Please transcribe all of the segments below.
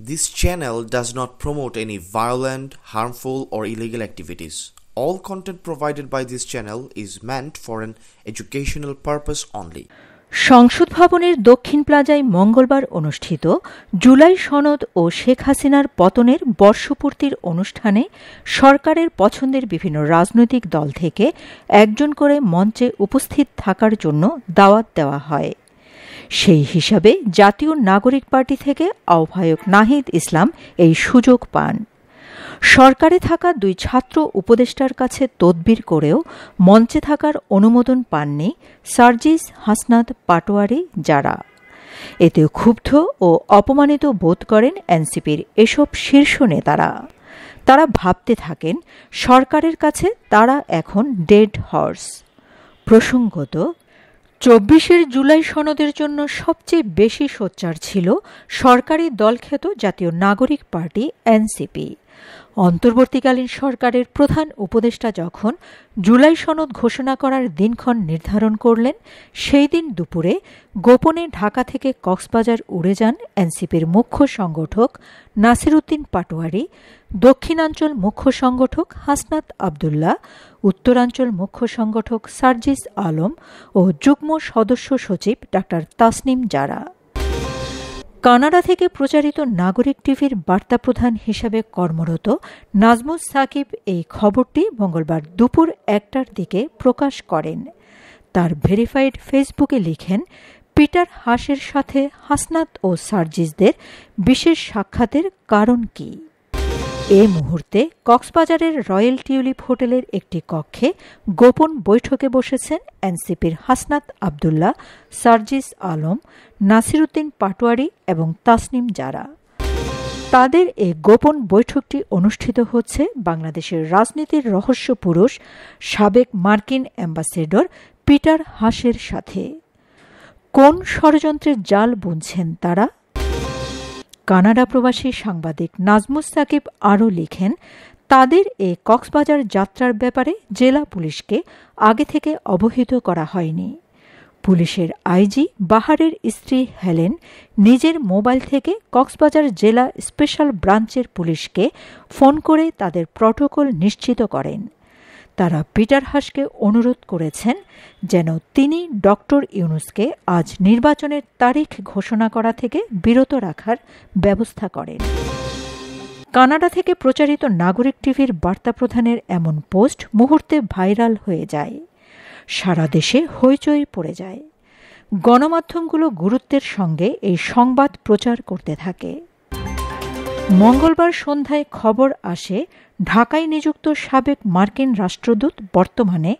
This channel does not promote any violent, harmful, or illegal activities. All content provided by this channel is meant for an educational purpose only. সংসদ ভবনের দক্ষিণ প্লাজায় মঙ্গলবার অনুষ্ঠিত জুলাই সনদ ও শেখ হাসিনার পতনের বর্ষপূর্তির অনুষ্ঠানে সরকারের পছন্দের বিভিন্ন রাজনৈতিক দল থেকে একজন করে মঞ্চে উপস্থিত থাকার জন্য দাওয়াত দেওয়া হয়। সেই হিসাবে জাতীয় নাগরিক পার্টি থেকে আহ্বায়ক নাহিদ ইসলাম এই সুযোগ পান। সরকারে থাকা দুই ছাত্র উপদেষ্টার কাছে তদবির করেও মঞ্চে থাকার অনুমোদন পাননি সার্জিস হাসনাত পাটোয়ারি, যারা এতে ক্ষুব্ধ ও অপমানিত বোধ করেন এনসিপির এসব শীর্ষ নেতারা। তারা ভাবতে থাকেন সরকারের কাছে তারা এখন ডেড হর্স। প্রসঙ্গত, ২৪ জুলাই সনদের জন্য সবচেয়ে বেশি সোচ্চার ছিল সরকারি দলখ্যাত জাতীয় নাগরিক পার্টি এনসিপি। অন্তর্বর্তীকালীন সরকারের প্রধান উপদেষ্টা যখন জুলাই সনদ ঘোষণা করার দিনক্ষণ নির্ধারণ করলেন, সেই দিন দুপুরে গোপনে ঢাকা থেকে কক্সবাজার উড়ে যান এনসিপির মুখ্য সংগঠক নাসিরউদ্দিন পাটোয়ারি, দক্ষিণাঞ্চল মুখ্য সংগঠক হাসনাত আবদুল্লাহ, উত্তরাঞ্চল মুখ্য সংগঠক সার্জিস আলম ও যুগ্ম সদস্য সচিব ডা. তাসনিম জারা। কানাডা থেকে প্রচারিত নাগরিক টিভির বার্তা প্রধান হিসাবে কর্মরত নাজমুস সাকিব এই খবরটি মঙ্গলবার দুপুর ১টার দিকে প্রকাশ করেন। তার ভেরিফাইড ফেসবুকে লিখেন, পিটার হাসের সাথে হাসনাত ও সার্জিসদের বিশেষ সাক্ষাতের কারণ কি? এ মুহূর্তে কক্সবাজারের রয়্যাল টিউলিপ হোটেলের একটি কক্ষে গোপন বৈঠকে বসেছেন এনসিপির হাসনাত আবদুল্লাহ, সার্জিস আলম, নাসিরউদ্দিন পাটোয়ারি এবং তাসনিম জারা। তাদের এই গোপন বৈঠকটি অনুষ্ঠিত হচ্ছে বাংলাদেশের রাজনীতির রহস্য পুরুষ সাবেক মার্কিন অ্যাম্বাসেডর পিটার হাসের সাথে। কোন ষড়যন্ত্রের জাল বুনছেন তারা? কানাডা প্রবাসী সাংবাদিক নাজমুস সাকিব আরও লিখেন, তাদের এ কক্সবাজার যাত্রার ব্যাপারে জেলা পুলিশকে আগে থেকে অবহিত করা হয়নি। পুলিশের আইজি বাহারের স্ত্রী হেলেন নিজের মোবাইল থেকে কক্সবাজার জেলা স্পেশাল ব্রাঞ্চের পুলিশকে ফোন করে তাদের প্রটোকল নিশ্চিত করেন। তারা পিটার হাসকে অনুরোধ করেছেন যেন তিনি ডক্টর ইউনূসকে আজ নির্বাচনের তারিখ ঘোষণা করা থেকে বিরত রাখার ব্যবস্থা করেন। কানাডা থেকে প্রচারিত নাগরিক টিভির বার্তা প্রধানের এমন পোস্ট মুহূর্তে ভাইরাল হয়ে যায়। সারা দেশে হইচই পড়ে যায়। গণমাধ্যমগুলো গুরুত্বের সঙ্গে এই সংবাদ প্রচার করতে থাকে। মঙ্গলবার সন্ধ্যায় খবর আসে, ঢাকায় নিযুক্ত সাবেক মার্কিন রাষ্ট্রদূত বর্তমানে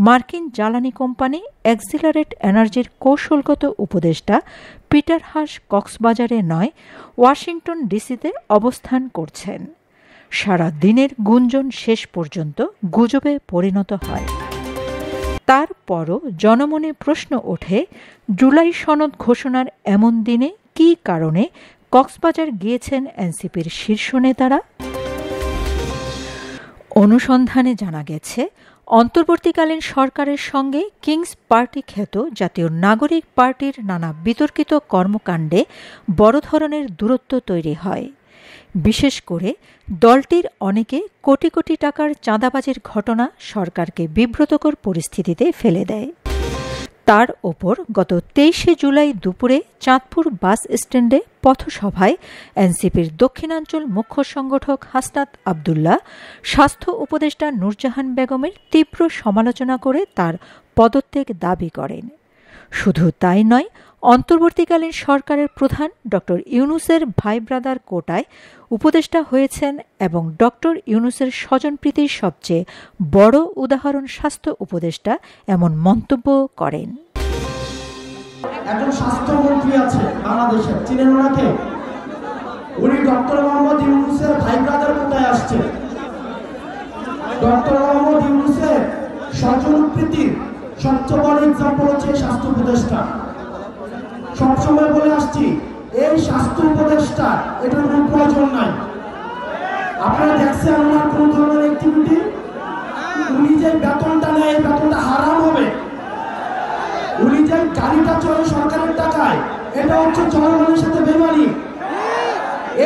মার্কিন জ্বালানি কোম্পানি এক্সিলারেট এনার্জির কৌশলগত উপদেষ্টা পিটার হাস কক্সবাজারে নয়, ওয়াশিংটন ডিসিতে অবস্থান করছেন। সারা দিনের গুঞ্জন শেষ পর্যন্ত গুজবে পরিণত হয়। তারপরও জনমনে প্রশ্ন ওঠে, জুলাই সনদ ঘোষণার এমন দিনে কী কারণে কক্সবাজার গিয়েছেন এনসিপির শীর্ষ নেতারা? অনুসন্ধানে জানা গেছে, অন্তর্বর্তীকালীন সরকারের সঙ্গে কিংস পার্টি খ্যাত জাতীয় নাগরিক পার্টির নানা বিতর্কিত কর্মকাণ্ডে বড় ধরনের দূরত্ব তৈরি হয়। বিশেষ করে দলটির অনেকে কোটি কোটি টাকার চাঁদাবাজির ঘটনা সরকারকে বিব্রতকর পরিস্থিতিতে ফেলে দেয়। তার ওপর গত ২৩ জুলাই দুপুরে চাঁদপুর বাস স্ট্যান্ডে পথসভায় এনসিপির দক্ষিণাঞ্চল মুখ্য সংগঠক হাসনাত আবদুল্লাহ স্বাস্থ্য উপদেষ্টা নূরজাহান বেগমের তীব্র সমালোচনা করে তার পদত্যাগ দাবি করেন। শুধু তাই নয়, অন্তর্বর্তীকালীন সরকারের প্রধান ড. ইউনূসের ভাই ব্রাদার কোটায় উপদেষ্টা হয়েছেন এবং ড. ইউনূসের স্বজনপ্রীতির সবচেয়ে বড় উদাহরণ স্বাস্থ্য উপদেষ্টা এমন মন্তব্য করেন। একজন স্বাস্থ্যমন্ত্রী আছে বাংলাদেশে, চিনেন ওনাকে? উনি ডক্টর মোহাম্মদ ইউনূসের ভাই ব্রাদার কোটায় আসছে। ডক্টর মোহাম্মদ ইউনূসের স্বজনপ্রীতির সবচেয়ে বড় এক্সাম্পল হচ্ছে স্বাস্থ্য উপদেষ্টা। সবসময় বলে আসছি, এই স্বাস্থ্য উপদেষ্টা এটার কোনো প্রয়োজন নাই। আপনারা দেখছেন ওনার কোন ধরনের অ্যাক্টিভিটি? উনি যে বেতনটা নেয়, এই বেতনটা হারাম হবে। উনি যে গাড়িটা চলে সরকারের টাকায়, এটা হচ্ছে জনগণের সাথে বেমানি।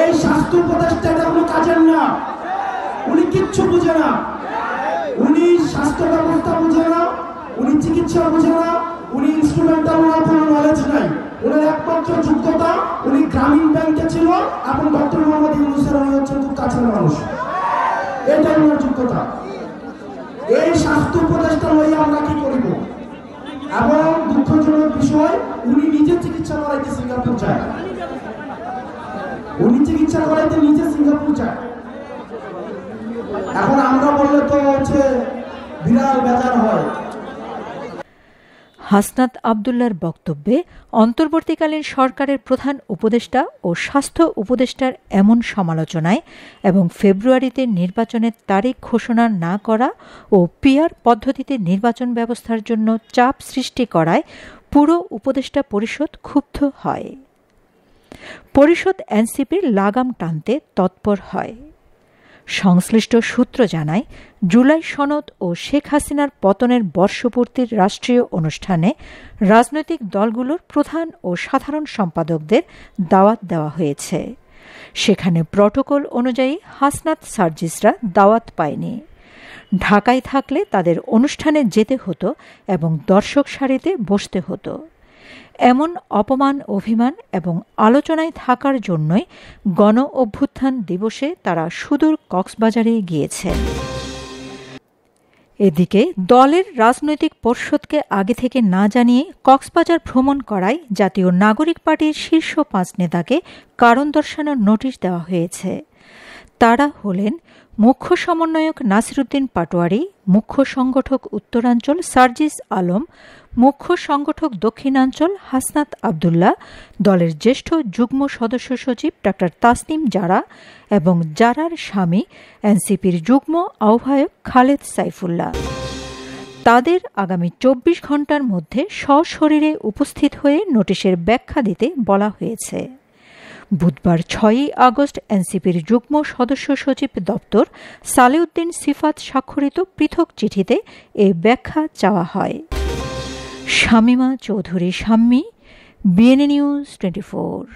এই স্বাস্থ্য উপদেষ্টা এটা কোনো কাজের না, উনি কিচ্ছু বুঝে না, উনি স্বাস্থ্য ব্যবস্থা বুঝে না, উনি চিকিৎসা বুঝে না, উনি ইনস্ট্রুমেন্টাল, ওনার কোনো নলেজ নাই। ওনার একমাত্র যোগ্যতা, উনি গ্রামীণ ব্যাংকে ছিল এবং ডক্টর মোহাম্মদ ইউনূসের উনি হচ্ছেন খুব কাছের মানুষ, এটাই ওনার যোগ্যতা। এই স্বাস্থ্য উপদেষ্টা লইয়া আমরা কি করিব? এবং দুঃখজনক বিষয়, উনি নিজে চিকিৎসা করাইতে সিঙ্গাপুর যায়, উনি চিকিৎসা করাইতে নিজে সিঙ্গাপুর যায়। এখন আমরা বললে তো হচ্ছে বিরাট বেজার হয়। হাসনাত আব্দুল্লাহর বক্তব্যে অন্তর্বর্তীকালীন সরকারের প্রধান উপদেষ্টা ও স্বাস্থ্য উপদেষ্টার এমন সমালোচনায় এবং ফেব্রুয়ারিতে নির্বাচনের তারিখ ঘোষণা না করা ও পিআর পদ্ধতিতে নির্বাচন ব্যবস্থার জন্য চাপ সৃষ্টি করায় পুরো উপদেষ্টা পরিষদ ক্ষুব্ধ হয়। পরিষদ এনসিপির লাগাম টানতে তৎপর হয়। সংশ্লিষ্ট সূত্র জানায়, জুলাই সনদ ও শেখ হাসিনার পতনের বর্ষপূর্তির রাষ্ট্রীয় অনুষ্ঠানে রাজনৈতিক দলগুলোর প্রধান ও সাধারণ সম্পাদকদের দাওয়াত দেওয়া হয়েছে। সেখানে প্রটোকল অনুযায়ী হাসনাত সার্জিসরা দাওয়াত পায়নি। ঢাকায় থাকলে তাদের অনুষ্ঠানে যেতে হতো এবং দর্শক সারিতে বসতে হতো। এমন অপমান, অভিমান এবং আলোচনায় থাকার জন্যই গণ অভ্যুত্থান দিবসে তারা সুদূর কক্সবাজারে গিয়েছেন। এদিকে দলের রাজনৈতিক পর্ষদকে আগে থেকে না জানিয়ে কক্সবাজার ভ্রমণ করায় জাতীয় নাগরিক পার্টির শীর্ষ 5 নেতাকে কারণ দর্শানোর নোটিশ দেওয়া হয়েছে। তারা হলেন মুখ্য সমন্বয়ক নাসিরুদ্দিন পাটোয়ারি, মুখ্য সংগঠক উত্তরাঞ্চল সার্জিস আলম, মুখ্য সংগঠক দক্ষিণাঞ্চল হাসনাত আব্দুল্লাহ, দলের জ্যেষ্ঠ যুগ্ম সদস্য সচিব ডা তাসনিম জারা এবং জারার স্বামী এনসিপির যুগ্ম আহ্বায়ক খালেদ সাইফুল্লাহ। তাদের আগামী 24 ঘণ্টার মধ্যে সশরীরে উপস্থিত হয়ে নোটিশের ব্যাখ্যা দিতে বলা হয়েছে। বুধবার 6 আগস্ট এনসিপির যুগ্ম সদস্য সচিব দপ্তর সালেউদ্দিন সিফাত স্বাক্ষরিত পৃথক চিঠিতে এ ব্যাখ্যা চাওয়া হয়। Shamima Chowdhury Shammi, BNA news 24।